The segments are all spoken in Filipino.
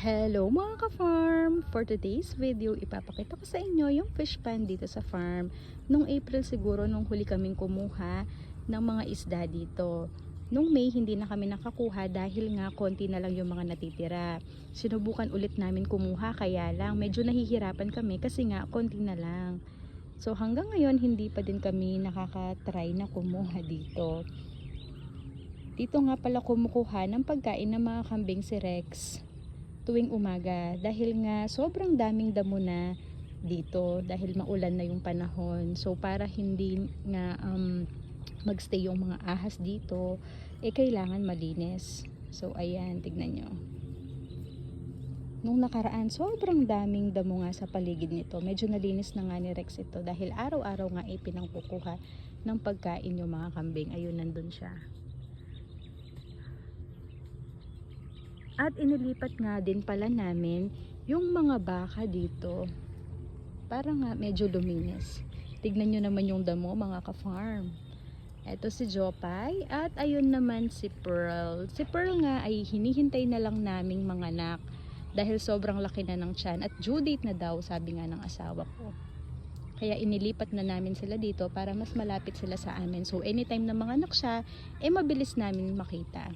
Hello mga ka-farm! For today's video, ipapakita ko sa inyo yung fish pond dito sa farm. Nung April siguro, nung huli kaming kumuha ng mga isda dito. Nung May, hindi na kami nakakuha dahil nga konti na lang yung mga natitira. Sinubukan ulit namin kumuha, kaya lang medyo nahihirapan kami kasi nga konti na lang. So hanggang ngayon, hindi pa din kami nakaka-try na kumuha dito. Dito nga pala kumukuha ng pagkain ng mga kambing si Rex tuwing umaga dahil nga sobrang daming damo na dito dahil maulan na yung panahon. So para hindi nga magstay yung mga ahas dito, kailangan malinis. So ayan, tignan nyo. Nung nakaraan, sobrang daming damo nga sa paligid nito. Medyo nalinis na nga ni Rex ito dahil araw-araw nga pinangkukuha ng pagkain yung mga kambing. Ayun, nandun siya. At inilipat nga din pala namin yung mga baka dito para nga medyo luminis. Tignan nyo naman yung damo mga ka-farm. Ito si Jopay at ayun naman si Pearl. Si Pearl nga ay hinihintay na lang naming mga anak dahil sobrang laki na ng tiyan at due date na daw, sabi nga ng asawa ko. Kaya inilipat na namin sila dito para mas malapit sila sa amin. So anytime na mga anak siya, mabilis namin makita.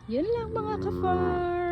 Yun lang mga ka-farm.